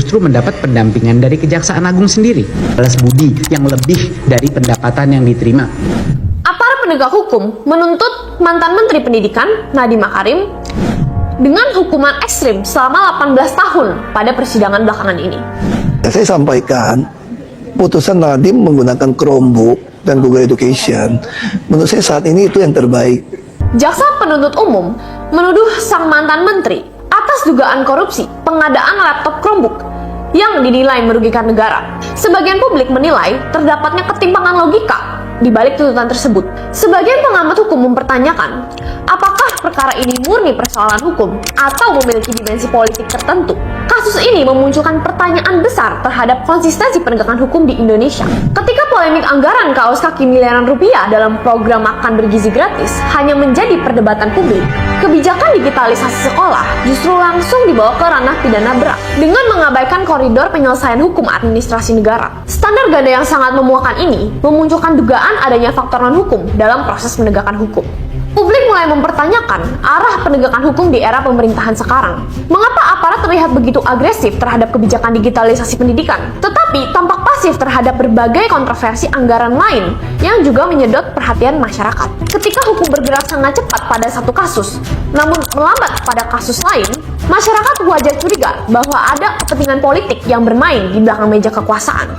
justru mendapat pendampingan dari Kejaksaan Agung sendiri, balas budi yang lebih dari pendapatan yang diterima. Aparat penegak hukum menuntut mantan Menteri Pendidikan Nadiem Makarim dengan hukuman ekstrim selama 18 tahun pada persidangan belakangan ini. Saya sampaikan, putusan Nadiem menggunakan Chromebook dan Google Education, menurut saya saat ini itu yang terbaik. Jaksa penuntut umum menuduh sang mantan menteri atas dugaan korupsi pengadaan laptop Chromebook yang dinilai merugikan negara. Sebagian publik menilai terdapatnya ketimpangan logika di balik tuntutan tersebut. Sebagian pengamat hukum mempertanyakan, apakah perkara ini murni persoalan hukum atau memiliki dimensi politik tertentu? Kasus ini memunculkan pertanyaan besar terhadap konsistensi penegakan hukum di Indonesia. Ketika polemik anggaran kaos kaki miliaran rupiah dalam program makan bergizi gratis hanya menjadi perdebatan publik, kebijakan digitalisasi sekolah justru langsung dibawa ke ranah pidana berat dengan mengabaikan koridor penyelesaian hukum administrasi negara. Standar ganda yang sangat memuakan ini memunculkan dugaan adanya faktor non-hukum dalam proses penegakan hukum. Publik mulai mempertanyakan arah penegakan hukum di era pemerintahan sekarang. Mengapa aparat terlihat begitu agresif terhadap kebijakan digitalisasi pendidikan, tetapi tampak pasif terhadap berbagai kontroversi anggaran lain yang juga menyedot perhatian masyarakat? Ketika hukum bergerak sangat cepat pada satu kasus, namun melambat pada kasus lain, masyarakat wajar curiga bahwa ada kepentingan politik yang bermain di belakang meja kekuasaan.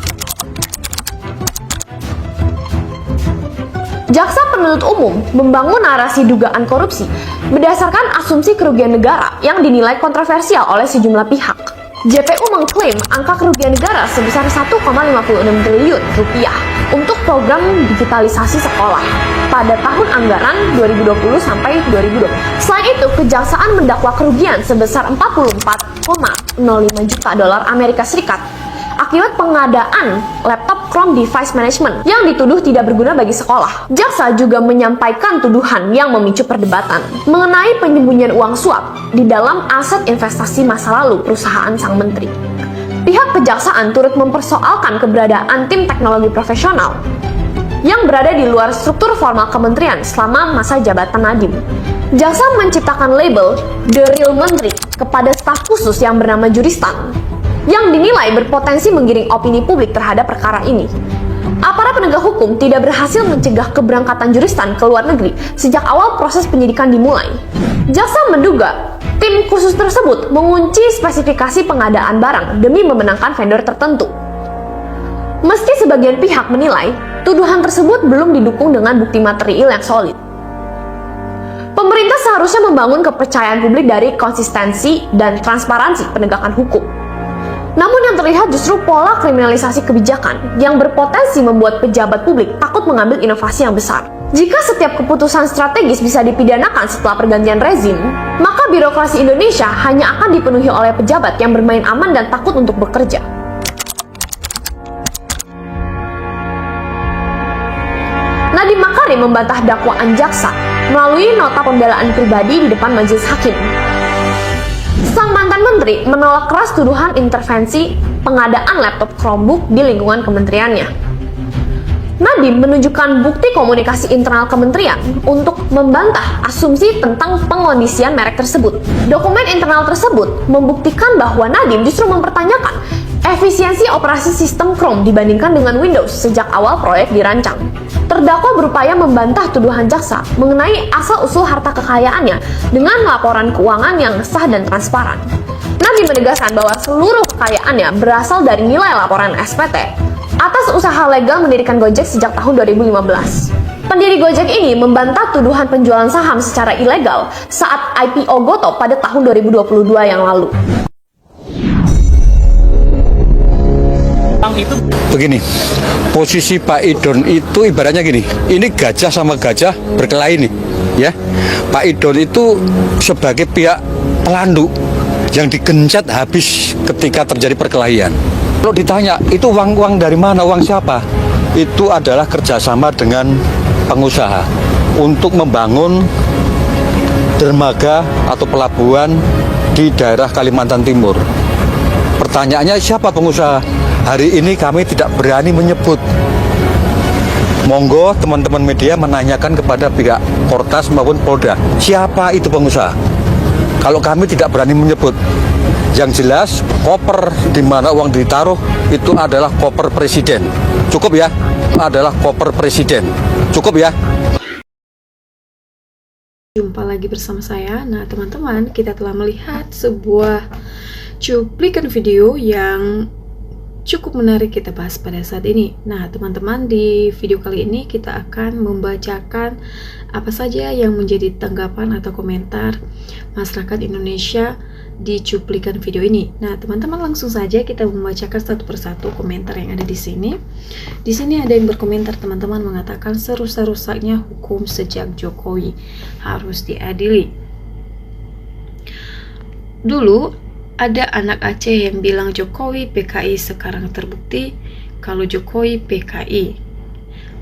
Jaksa penuntut umum membangun narasi dugaan korupsi berdasarkan asumsi kerugian negara yang dinilai kontroversial oleh sejumlah pihak. JPU mengklaim angka kerugian negara sebesar 1,56 triliun rupiah untuk program digitalisasi sekolah pada tahun anggaran 2020 sampai 2020. Selain itu, kejaksaan mendakwa kerugian sebesar 44,05 juta dolar Amerika Serikat akibat pengadaan laptop Chrome Device Management yang dituduh tidak berguna bagi sekolah. Jaksa juga menyampaikan tuduhan yang memicu perdebatan mengenai penyembunyian uang suap di dalam aset investasi masa lalu perusahaan sang menteri. Pihak kejaksaan turut mempersoalkan keberadaan tim teknologi profesional yang berada di luar struktur formal kementerian selama masa jabatan Nadiem. Jaksa menciptakan label The Real Menteri kepada staf khusus yang bernama Juristan, yang dinilai berpotensi menggiring opini publik terhadap perkara ini. Aparat penegak hukum tidak berhasil mencegah keberangkatan Juristan ke luar negeri sejak awal proses penyidikan dimulai. Jaksa menduga tim khusus tersebut mengunci spesifikasi pengadaan barang demi memenangkan vendor tertentu. Meski sebagian pihak menilai tuduhan tersebut belum didukung dengan bukti material yang solid. Pemerintah seharusnya membangun kepercayaan publik dari konsistensi dan transparansi penegakan hukum. Namun yang terlihat justru pola kriminalisasi kebijakan yang berpotensi membuat pejabat publik takut mengambil inovasi yang besar. Jika setiap keputusan strategis bisa dipidanakan setelah pergantian rezim, maka birokrasi Indonesia hanya akan dipenuhi oleh pejabat yang bermain aman dan takut untuk bekerja. Nadiem Makarim membantah dakwaan jaksa melalui nota pembelaan pribadi di depan majelis hakim. Sang mantan menteri menolak keras tuduhan intervensi pengadaan laptop Chromebook di lingkungan kementeriannya. Nadiem menunjukkan bukti komunikasi internal kementerian untuk membantah asumsi tentang pengondisian merek tersebut. Dokumen internal tersebut membuktikan bahwa Nadiem justru mempertanyakan efisiensi operasi sistem Chrome dibandingkan dengan Windows sejak awal proyek dirancang. Terdakwa berupaya membantah tuduhan jaksa mengenai asal-usul harta kekayaannya dengan laporan keuangan yang sah dan transparan. Nadiem menegaskan bahwa seluruh kekayaannya berasal dari nilai laporan SPT atas usaha legal mendirikan Gojek sejak tahun 2015. Pendiri Gojek ini membantah tuduhan penjualan saham secara ilegal saat IPO Gotoh pada tahun 2022 yang lalu. Begini, posisi Pak Idon itu ibaratnya gini, ini gajah sama gajah berkelahi nih, ya. Pak Idon itu sebagai pihak pelandu yang digencet habis ketika terjadi perkelahian. Kalau ditanya, itu uang dari mana, uang siapa? Itu adalah kerjasama dengan pengusaha untuk membangun dermaga atau pelabuhan di daerah Kalimantan Timur. Pertanyaannya, siapa pengusaha? Hari ini kami tidak berani menyebut. Monggo teman-teman media menanyakan kepada pihak Kortas maupun Polda, siapa itu pengusaha? Kalau kami tidak berani menyebut. Yang jelas koper di mana uang ditaruh itu adalah koper presiden. Cukup ya? Adalah koper presiden. Cukup ya? Jumpa lagi bersama saya. Nah, teman-teman, kita telah melihat sebuah cuplikan video yang cukup menarik kita bahas pada saat ini. Nah, teman-teman, di video kali ini kita akan membacakan apa saja yang menjadi tanggapan atau komentar masyarakat Indonesia di cuplikan video ini. Nah, teman-teman, langsung saja kita membacakan satu persatu komentar yang ada di sini. Di sini ada yang berkomentar, teman-teman, mengatakan serusak-rusaknya hukum sejak Jokowi harus diadili. Dulu ada anak Aceh yang bilang Jokowi PKI, sekarang terbukti kalau Jokowi PKI.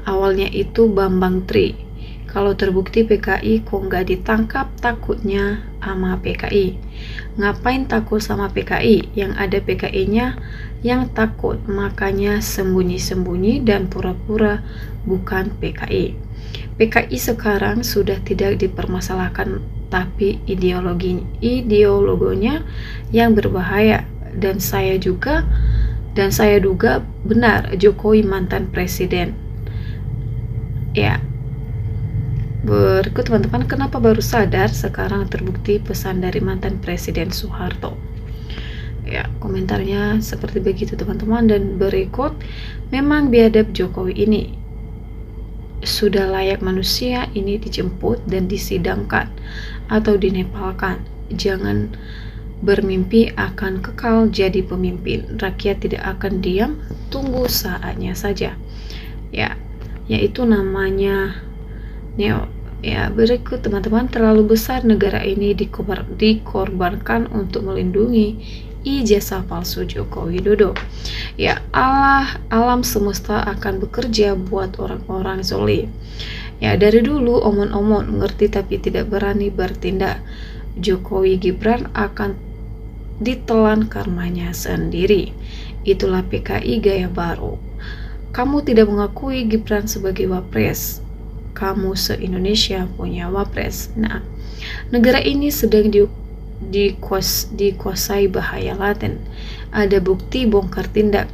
Awalnya itu Bambang Tri. Kalau terbukti PKI kok nggak ditangkap, takutnya sama PKI. Ngapain takut sama PKI? Yang ada PKI-nya yang takut, makanya sembunyi-sembunyi dan pura-pura bukan PKI. PKI sekarang sudah tidak dipermasalahkan, tapi ideologinya yang berbahaya, dan saya duga benar Jokowi mantan presiden. Ya, berikut teman-teman, kenapa baru sadar sekarang terbukti pesan dari mantan presiden Soeharto. Ya, komentarnya seperti begitu teman-teman. Dan berikut, memang biadab Jokowi ini sudah layak manusia ini dijemput dan disidangkan atau dinepalkan. Jangan bermimpi akan kekal jadi pemimpin. Rakyat tidak akan diam, tunggu saatnya saja. Ya, yaitu namanya Neo. Ya, berikut teman-teman, terlalu besar negara ini dikorbankan untuk melindungi ijazah palsu Joko Widodo. Ya, alam semesta akan bekerja buat orang-orang zolim. Ya, dari dulu omon-omon ngerti tapi tidak berani bertindak. Jokowi Gibran akan ditelan karmanya sendiri. Itulah PKI gaya baru. Kamu tidak mengakui Gibran sebagai wapres. Kamu se-Indonesia punya wapres. Nah, negara ini sedang dikuasai bahaya laten. Ada bukti bongkar tindak.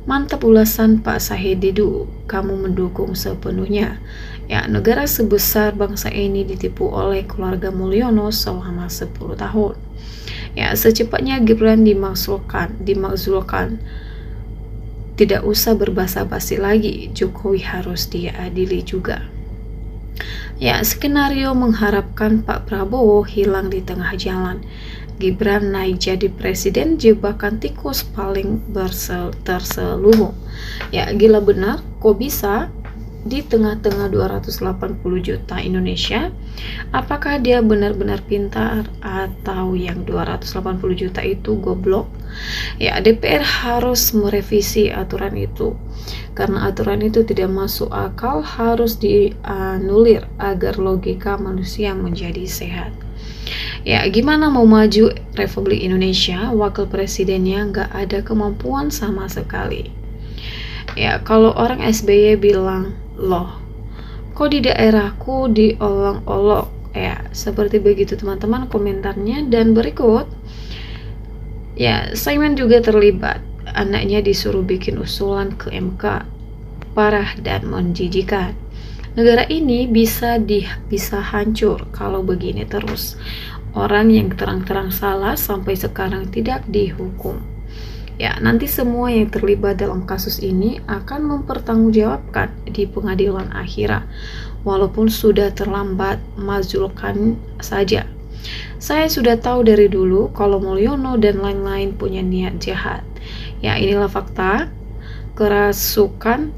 Mantap ulasan Pak Sahididu, kamu mendukung sepenuhnya. Ya, negara sebesar bangsa ini ditipu oleh keluarga Mulyono selama 10 tahun. Ya, secepatnya Gibran dimakzulkan. Tidak usah berbasa-basi lagi, Jokowi harus diadili juga. Ya, skenario mengharapkan Pak Prabowo hilang di tengah jalan. Gibran naik jadi presiden, jebakan tikus paling terselubung. Ya, gila benar, kok bisa di tengah-tengah 280 juta Indonesia? Apakah dia benar-benar pintar atau yang 280 juta itu goblok? Ya, DPR harus merevisi aturan itu. Karena aturan itu tidak masuk akal, harus dianulir agar logika manusia menjadi sehat. Ya, gimana mau maju Republik Indonesia, wakil presidennya nggak ada kemampuan sama sekali. Ya, kalau orang SBY bilang, loh, kok di daerahku diolok-olok? Ya, seperti begitu teman-teman komentarnya. Dan berikut, ya, Simon juga terlibat. Anaknya disuruh bikin usulan ke MK. Parah dan menjijikan. Negara ini bisa hancur kalau begini terus. Orang yang terang-terang salah sampai sekarang tidak dihukum. Ya, nanti semua yang terlibat dalam kasus ini akan mempertanggungjawabkan di pengadilan akhirat. Walaupun sudah terlambat, mazulkan saja. Saya sudah tahu dari dulu kalau Mulyono dan lain-lain punya niat jahat. Ya, inilah fakta. Kerasukan,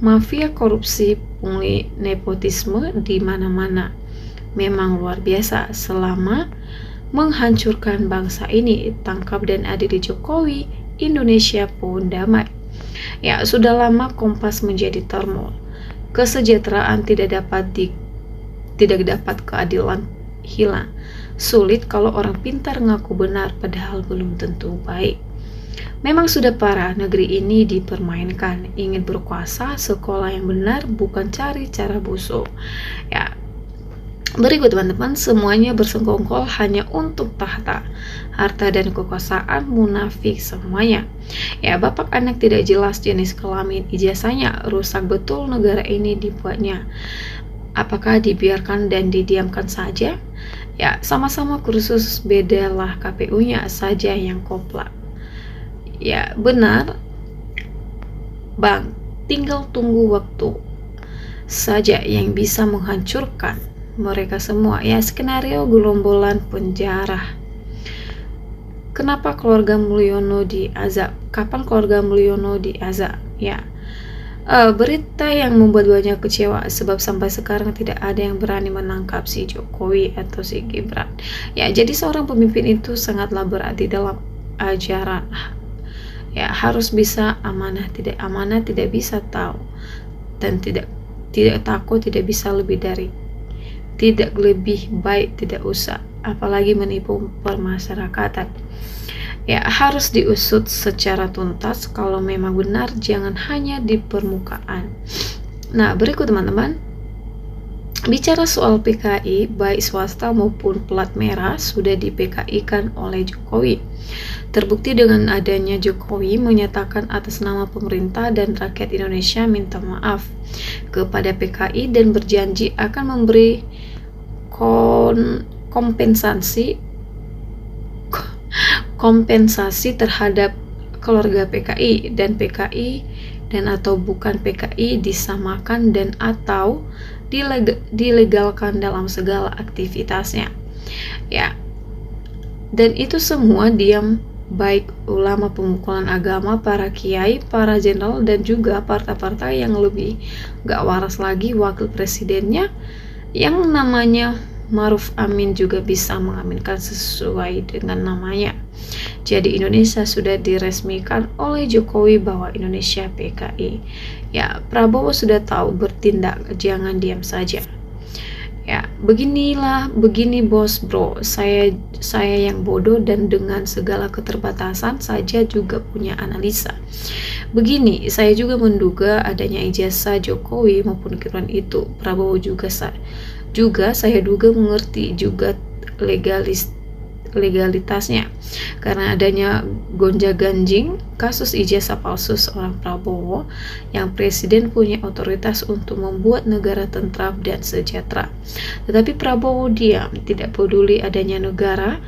mafia korupsi, pungli, nepotisme di mana-mana. Memang luar biasa. Selama menghancurkan bangsa ini, tangkap dan adili Jokowi, Indonesia pun damai. Ya, sudah lama Kompas menjadi termol. Kesejahteraan tidak dapat keadilan hilang. Sulit kalau orang pintar ngaku benar padahal belum tentu baik. Memang sudah parah negeri ini dipermainkan. Ingin berkuasa, sekolah yang benar, bukan cari cara busuk. Ya, Berikut teman-teman, semuanya bersengkongkol hanya untuk tahta, harta dan kekuasaan, munafik semuanya. Ya, bapak anak tidak jelas jenis kelamin, ijazahnya rusak betul negara ini dibuatnya. Apakah dibiarkan dan didiamkan saja? Ya, sama-sama kursus, bedalah KPU-nya saja yang koplak. Ya, benar, Bang, tinggal tunggu waktu saja yang bisa menghancurkan mereka semua. Ya, skenario gerombolan penjara. Kenapa keluarga Mulyono diazab? Kapan keluarga Mulyono diazab? Ya, berita yang membuat banyak kecewa sebab sampai sekarang tidak ada yang berani menangkap si Jokowi atau si Gibran. Ya, jadi seorang pemimpin itu sangatlah berarti dalam ajaran. Ya, harus bisa amanah tidak bisa tahu, dan tidak takut, tidak bisa lebih dari, tidak lebih baik tidak usah, apalagi menipu permasyarakatan. Ya, harus diusut secara tuntas. Kalau memang benar, jangan hanya di permukaan. Nah, berikut teman-teman, bicara soal PKI, baik swasta maupun plat merah sudah di PKI-kan oleh Jokowi. Terbukti dengan adanya Jokowi menyatakan atas nama pemerintah dan rakyat Indonesia minta maaf kepada PKI dan berjanji akan memberi kompensasi terhadap keluarga PKI dan atau bukan PKI disamakan dan atau dilegalkan dalam segala aktivitasnya. Ya, dan itu semua diam, baik ulama pemukulan agama, para kiai, para jenderal, dan juga partai-partai yang lebih gak waras lagi, wakil presidennya yang namanya Maruf Amin juga bisa mengaminkan sesuai dengan namanya. Jadi Indonesia sudah diresmikan oleh Jokowi bahwa Indonesia PKI. Ya, Prabowo sudah tahu bertindak, jangan diam saja. Ya, begini bos bro, saya yang bodoh dan dengan segala keterbatasan saja juga punya analisa. Begini, saya juga menduga adanya ijazah Jokowi maupun Gibran itu. Prabowo juga saya duga mengerti juga legalitasnya, karena adanya gonja-ganjing kasus ijazah palsu seorang Prabowo yang presiden punya otoritas untuk membuat negara tentram dan sejahtera. Tetapi Prabowo diam, tidak peduli adanya negara.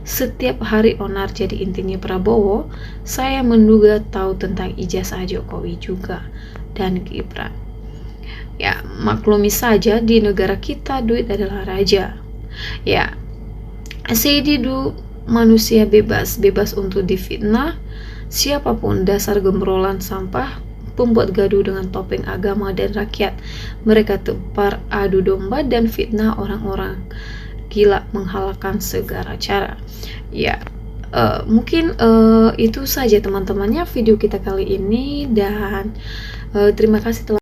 Setiap hari onar. Jadi intinya Prabowo, saya menduga tahu tentang ijazah Jokowi juga dan Gibran. Ya, maklumi saja di negara kita duit adalah raja. Ya, Seididu manusia bebas untuk difitnah siapapun, dasar gembrolan sampah, pembuat gaduh dengan topeng agama dan rakyat. Mereka tepar adu domba dan fitnah orang-orang gila menghalalkan segala cara. Ya, mungkin itu saja teman-temannya video kita kali ini, dan terima kasih telah